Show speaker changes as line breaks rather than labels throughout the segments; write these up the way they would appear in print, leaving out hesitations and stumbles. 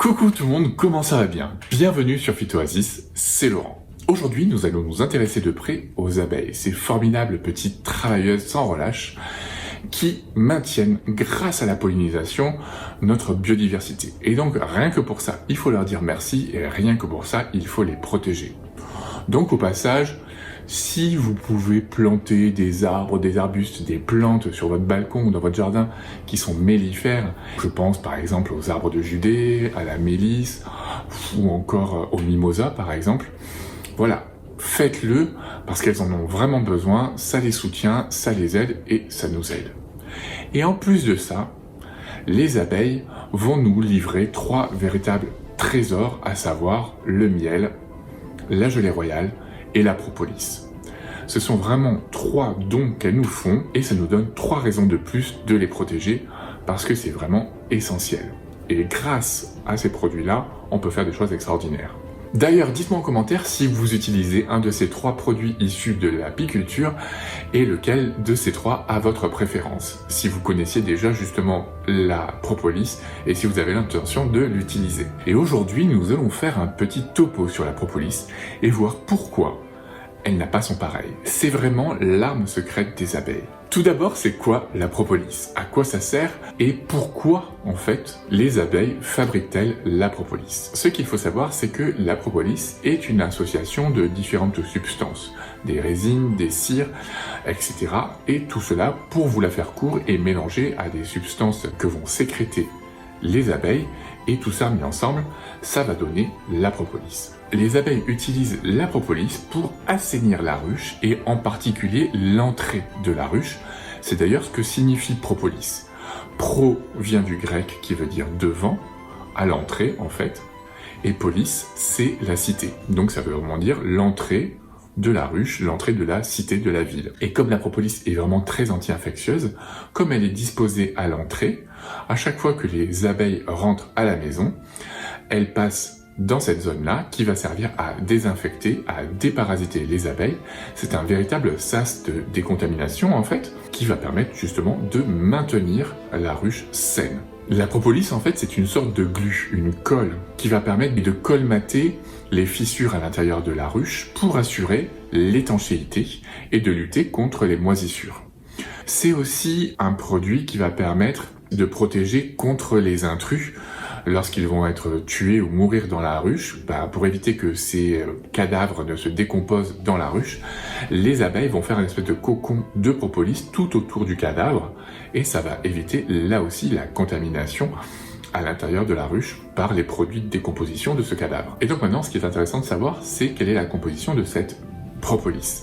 Coucou tout le monde, comment ça va bien? Bienvenue sur Phytoasis, c'est Laurent. Aujourd'hui, nous allons nous intéresser de près aux abeilles, ces formidables petites travailleuses sans relâche qui maintiennent, grâce à la pollinisation, notre biodiversité. Et donc, rien que pour ça, il faut leur dire merci et rien que pour ça, il faut les protéger. Donc, au passage, si vous pouvez planter des arbres, des arbustes, des plantes sur votre balcon ou dans votre jardin qui sont mellifères, je pense par exemple aux arbres de Judée, à la mélisse ou encore aux mimosas par exemple, voilà, faites-le parce qu'elles en ont vraiment besoin, ça les soutient, ça les aide et ça nous aide. Et en plus de ça, les abeilles vont nous livrer 3 véritables trésors, à savoir le miel, la gelée royale et la propolis. Ce sont vraiment 3 dons qu'elles nous font et ça nous donne 3 raisons de plus de les protéger parce que c'est vraiment essentiel. Et grâce à ces produits-là, on peut faire des choses extraordinaires. D'ailleurs, dites-moi en commentaire si vous utilisez un de ces 3 produits issus de l'apiculture et lequel de ces 3 a votre préférence. Si vous connaissiez déjà justement la propolis et si vous avez l'intention de l'utiliser. Et aujourd'hui, nous allons faire un petit topo sur la propolis et voir pourquoi elle n'a pas son pareil. C'est vraiment l'arme secrète des abeilles. Tout d'abord, c'est quoi la propolis? À quoi ça sert? Et pourquoi, en fait, les abeilles fabriquent-elles la propolis? Ce qu'il faut savoir, c'est que la propolis est une association de différentes substances, des résines, des cires, etc. Et tout cela, pour vous la faire court, est mélangé à des substances que vont sécréter les abeilles, et tout ça mis ensemble, ça va donner la propolis. Les abeilles utilisent la propolis pour assainir la ruche et en particulier l'entrée de la ruche. C'est d'ailleurs ce que signifie propolis. Pro vient du grec qui veut dire devant, à l'entrée en fait, et polis c'est la cité. Donc ça veut vraiment dire l'entrée de la ruche, l'entrée de la cité, de la ville. Et comme la propolis est vraiment très anti-infectieuse, comme elle est disposée à l'entrée, à chaque fois que les abeilles rentrent à la maison, elles passent dans cette zone-là, qui va servir à désinfecter, à déparasiter les abeilles. C'est un véritable sas de décontamination, en fait, qui va permettre justement de maintenir la ruche saine. La propolis, en fait, c'est une sorte de glu, une colle, qui va permettre de colmater les fissures à l'intérieur de la ruche pour assurer l'étanchéité et de lutter contre les moisissures. C'est aussi un produit qui va permettre de protéger contre les intrus lorsqu'ils vont être tués ou mourir dans la ruche. Pour éviter que ces cadavres ne se décomposent dans la ruche, les abeilles vont faire une espèce de cocon de propolis tout autour du cadavre et ça va éviter là aussi la contamination à l'intérieur de la ruche par les produits de décomposition de ce cadavre. Et donc maintenant, ce qui est intéressant de savoir, c'est quelle est la composition de cette propolis.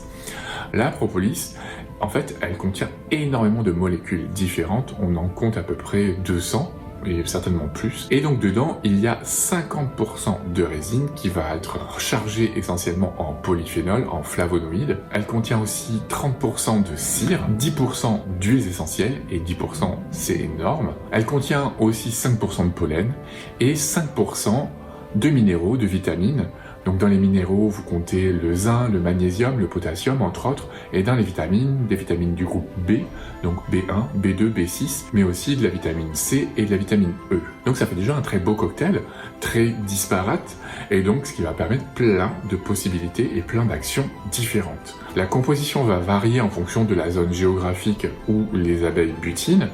La propolis, en fait, elle contient énormément de molécules différentes, on en compte à peu près 200, et certainement plus. Et donc dedans, il y a 50% de résine qui va être chargée essentiellement en polyphénol, en flavonoïdes. Elle contient aussi 30% de cire, 10% d'huiles essentielles, et 10% c'est énorme. Elle contient aussi 5% de pollen, et 5% de minéraux, de vitamines. Donc dans les minéraux, vous comptez le zinc, le magnésium, le potassium, entre autres, et dans les vitamines, des vitamines du groupe B, donc B1, B2, B6, mais aussi de la vitamine C et de la vitamine E. Donc ça fait déjà un très beau cocktail, très disparate, et donc ce qui va permettre plein de possibilités et plein d'actions différentes. La composition va varier en fonction de la zone géographique où les abeilles butinent,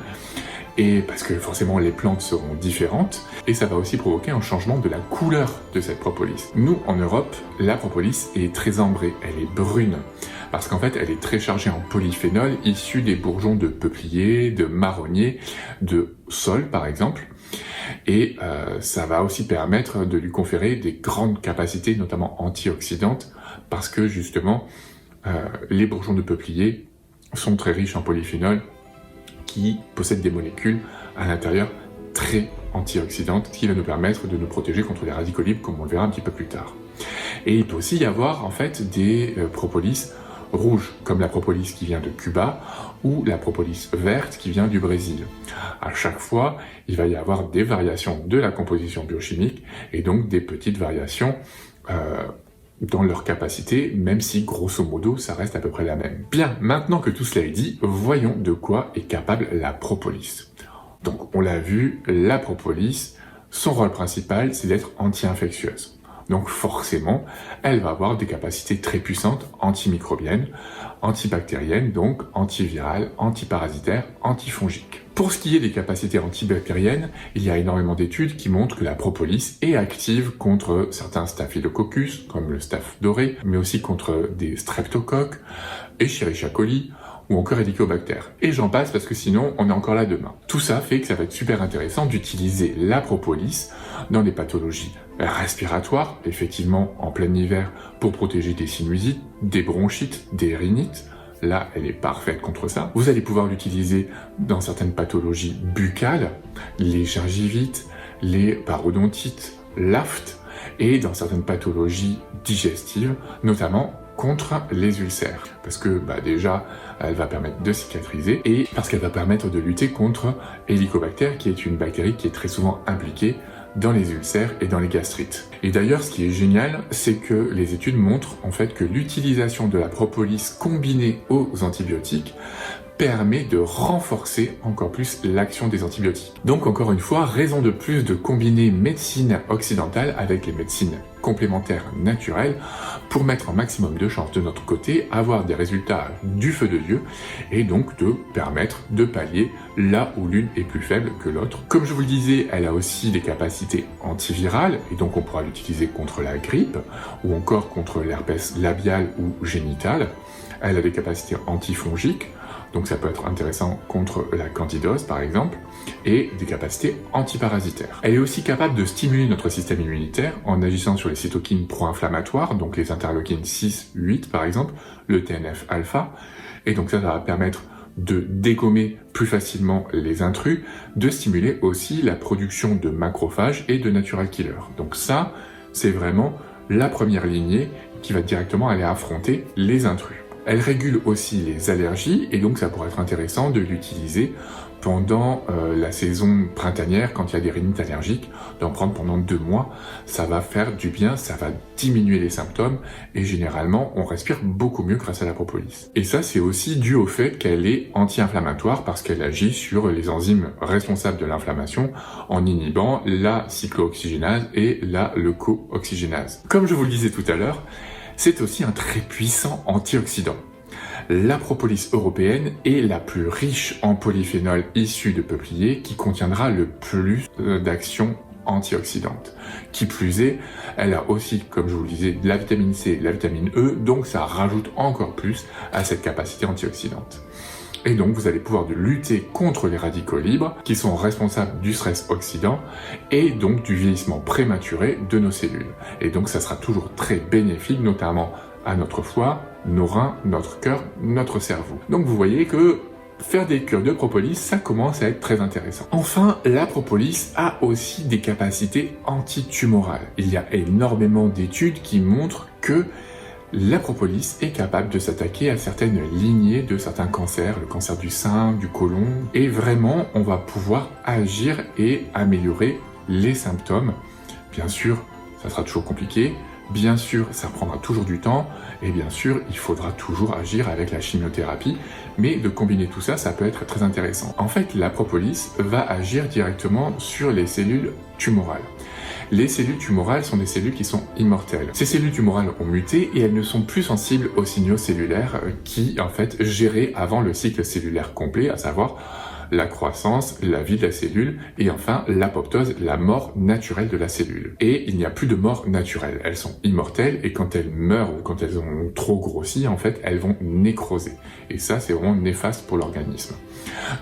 et parce que forcément les plantes seront différentes, et ça va aussi provoquer un changement de la couleur de cette propolis. Nous, en Europe, la propolis est très ambrée, elle est brune, parce qu'en fait elle est très chargée en polyphénol issus des bourgeons de peuplier, de marronnier, de saule par exemple, et ça va aussi permettre de lui conférer des grandes capacités, notamment antioxydantes, parce que justement les bourgeons de peuplier sont très riches en polyphénol, qui possèdent des molécules à l'intérieur très antioxydantes, qui va nous permettre de nous protéger contre les radicaux libres, comme on le verra un petit peu plus tard. Et il peut aussi y avoir en fait des propolis rouges, comme la propolis qui vient de Cuba, ou la propolis verte qui vient du Brésil. À chaque fois, il va y avoir des variations de la composition biochimique, et donc des petites variations dans leur capacité, même si grosso modo ça reste à peu près la même. Bien, maintenant que tout cela est dit, voyons de quoi est capable la propolis. Donc on l'a vu, la propolis son rôle principal, c'est d'être anti-infectieuse. Donc forcément, elle va avoir des capacités très puissantes antimicrobiennes, antibactériennes, donc antivirales, antiparasitaires, antifongiques. Pour ce qui est des capacités antibactériennes, il y a énormément d'études qui montrent que la propolis est active contre certains staphylococcus, comme le staph doré, mais aussi contre des streptocoques, Escherichia coli, ou encore Helicobacter. Et j'en passe parce que sinon, on est encore là demain. Tout ça fait que ça va être super intéressant d'utiliser la propolis dans les pathologies respiratoires, effectivement en plein hiver, pour protéger des sinusites, des bronchites, des rhinites. Là, elle est parfaite contre ça. Vous allez pouvoir l'utiliser dans certaines pathologies buccales, les gingivites, les parodontites, l'aphte, et dans certaines pathologies digestives, notamment contre les ulcères. Parce que déjà, elle va permettre de cicatriser et parce qu'elle va permettre de lutter contre Helicobacter, qui est une bactérie qui est très souvent impliquée dans les ulcères et dans les gastrites. Et d'ailleurs, ce qui est génial, c'est que les études montrent en fait que l'utilisation de la propolis combinée aux antibiotiques permet de renforcer encore plus l'action des antibiotiques. Donc encore une fois, raison de plus de combiner médecine occidentale avec les médecines complémentaires naturelles pour mettre un maximum de chances de notre côté, avoir des résultats du feu de Dieu et donc de permettre de pallier là où l'une est plus faible que l'autre. Comme je vous le disais, elle a aussi des capacités antivirales et donc on pourra l'utiliser contre la grippe ou encore contre l'herpès labial ou génital. Elle a des capacités antifongiques, donc ça peut être intéressant contre la candidose par exemple, et des capacités antiparasitaires. Elle est aussi capable de stimuler notre système immunitaire en agissant sur les cytokines pro-inflammatoires, donc les interleukines 6, 8 par exemple, le TNF-alpha, et donc ça va permettre de dégommer plus facilement les intrus, de stimuler aussi la production de macrophages et de natural killers. Donc ça, c'est vraiment la première lignée qui va directement aller affronter les intrus. Elle régule aussi les allergies et donc ça pourrait être intéressant de l'utiliser pendant la saison printanière quand il y a des rhinites allergiques, d'en prendre pendant 2 mois. Ça va faire du bien, ça va diminuer les symptômes et généralement on respire beaucoup mieux grâce à la propolis. Et ça c'est aussi dû au fait qu'elle est anti-inflammatoire parce qu'elle agit sur les enzymes responsables de l'inflammation en inhibant la cyclooxygénase et la leuco-oxygénase. Comme je vous le disais tout à l'heure, c'est aussi un très puissant antioxydant. La propolis européenne est la plus riche en polyphénol issu de peuplier qui contiendra le plus d'actions antioxydantes. Qui plus est, elle a aussi, comme je vous le disais, de la vitamine C et de la vitamine E, donc ça rajoute encore plus à cette capacité antioxydante. Et donc vous allez pouvoir lutter contre les radicaux libres qui sont responsables du stress oxydant et donc du vieillissement prématuré de nos cellules. Et donc ça sera toujours très bénéfique, notamment à notre foie, nos reins, notre cœur, notre cerveau. Donc vous voyez que faire des cures de propolis, ça commence à être très intéressant. Enfin, la propolis a aussi des capacités antitumorales. Il y a énormément d'études qui montrent que la propolis est capable de s'attaquer à certaines lignées de certains cancers, le cancer du sein, du côlon, et vraiment on va pouvoir agir et améliorer les symptômes. Bien sûr, ça sera toujours compliqué, bien sûr ça prendra toujours du temps, et bien sûr il faudra toujours agir avec la chimiothérapie, mais de combiner tout ça, ça peut être très intéressant. En fait, la propolis va agir directement sur les cellules tumorales. Les cellules tumorales sont des cellules qui sont immortelles. Ces cellules tumorales ont muté et elles ne sont plus sensibles aux signaux cellulaires qui, en fait, géraient avant le cycle cellulaire complet, à savoir la croissance, la vie de la cellule et enfin l'apoptose, la mort naturelle de la cellule. Et il n'y a plus de mort naturelle. Elles sont immortelles et quand elles meurent ou quand elles ont trop grossi, en fait, elles vont nécroser. Et ça, c'est vraiment néfaste pour l'organisme.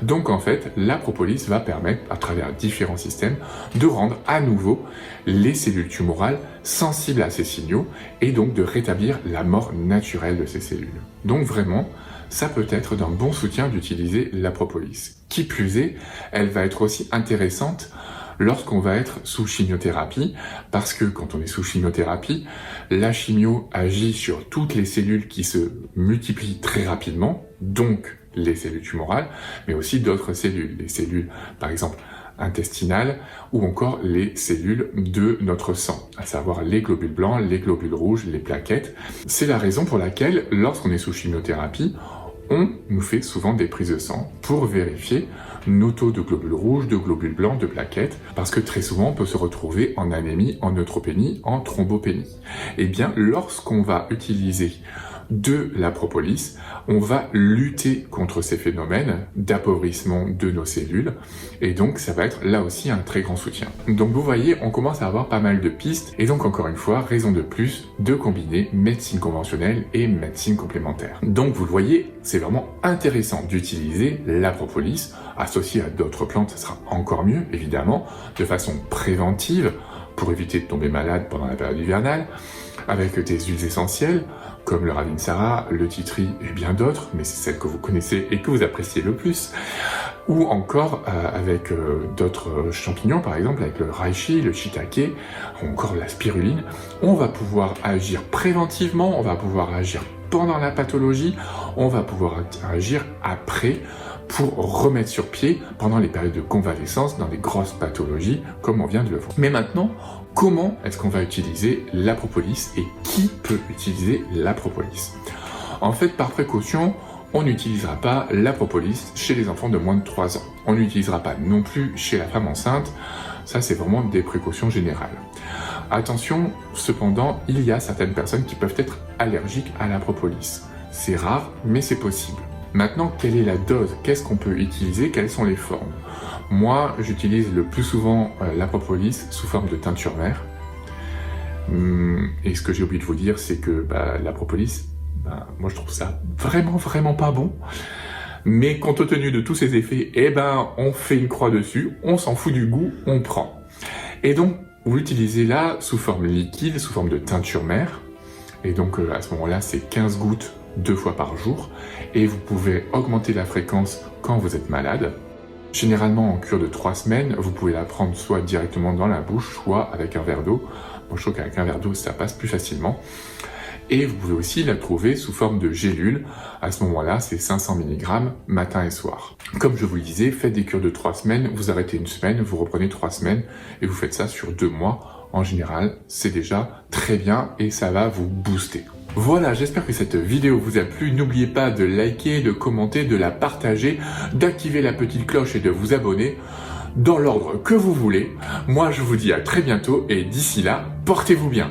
Donc en fait, la propolis va permettre, à travers différents systèmes, de rendre à nouveau les cellules tumorales sensibles à ces signaux et donc de rétablir la mort naturelle de ces cellules. Donc vraiment, ça peut être d'un bon soutien d'utiliser la propolis. Qui plus est, elle va être aussi intéressante lorsqu'on va être sous chimiothérapie, parce que quand on est sous chimiothérapie, la chimio agit sur toutes les cellules qui se multiplient très rapidement, donc les cellules tumorales, mais aussi d'autres cellules, les cellules par exemple intestinales ou encore les cellules de notre sang, à savoir les globules blancs, les globules rouges, les plaquettes. C'est la raison pour laquelle, lorsqu'on est sous chimiothérapie, on nous fait souvent des prises de sang pour vérifier nos taux de globules rouges, de globules blancs, de plaquettes, parce que très souvent on peut se retrouver en anémie, en neutropénie, en thrombopénie. Et bien, lorsqu'on va utiliser de la propolis, on va lutter contre ces phénomènes d'appauvrissement de nos cellules, et donc ça va être là aussi un très grand soutien. Donc vous voyez, on commence à avoir pas mal de pistes, et donc encore une fois, raison de plus de combiner médecine conventionnelle et médecine complémentaire. Donc vous le voyez, c'est vraiment intéressant d'utiliser la propolis, associée à d'autres plantes, ça sera encore mieux, évidemment, de façon préventive, pour éviter de tomber malade pendant la période hivernale, avec des huiles essentielles, comme le ravinsara, le tea tree et bien d'autres, mais c'est celle que vous connaissez et que vous appréciez le plus, ou encore avec d'autres champignons, par exemple avec le reishi, le shiitake, ou encore la spiruline. On va pouvoir agir préventivement, on va pouvoir agir pendant la pathologie, on va pouvoir agir après, pour remettre sur pied pendant les périodes de convalescence dans des grosses pathologies comme on vient de le voir. Mais maintenant, comment est-ce qu'on va utiliser la propolis et qui peut utiliser la propolis? En fait, par précaution, on n'utilisera pas la propolis chez les enfants de moins de 3 ans. On n'utilisera pas non plus chez la femme enceinte. Ça, c'est vraiment des précautions générales. Attention, cependant, il y a certaines personnes qui peuvent être allergiques à la propolis. C'est rare, mais c'est possible. Maintenant, quelle est la dose? Qu'est-ce qu'on peut utiliser? Quelles sont les formes? Moi, j'utilise le plus souvent la propolis sous forme de teinture mère. Et ce que j'ai oublié de vous dire, c'est que la propolis, moi je trouve ça vraiment pas bon. Mais compte tenu de tous ces effets, on fait une croix dessus, on s'en fout du goût, on prend. Et donc, vous l'utilisez là sous forme liquide, sous forme de teinture mère. Et donc à ce moment-là, c'est 15 gouttes 2 fois par jour, et vous pouvez augmenter la fréquence quand vous êtes malade. Généralement en cure de 3 semaines, vous pouvez la prendre soit directement dans la bouche, soit avec un verre d'eau. Moi je trouve qu'avec un verre d'eau ça passe plus facilement. Et vous pouvez aussi la trouver sous forme de gélule. À ce moment-là, c'est 500 mg matin et soir. Comme je vous le disais, faites des cures de 3 semaines, vous arrêtez 1 semaine, vous reprenez 3 semaines, et vous faites ça sur 2 mois. En général, c'est déjà très bien et ça va vous booster. Voilà, j'espère que cette vidéo vous a plu. N'oubliez pas de liker, de commenter, de la partager, d'activer la petite cloche et de vous abonner dans l'ordre que vous voulez. Moi, je vous dis à très bientôt et d'ici là, portez-vous bien.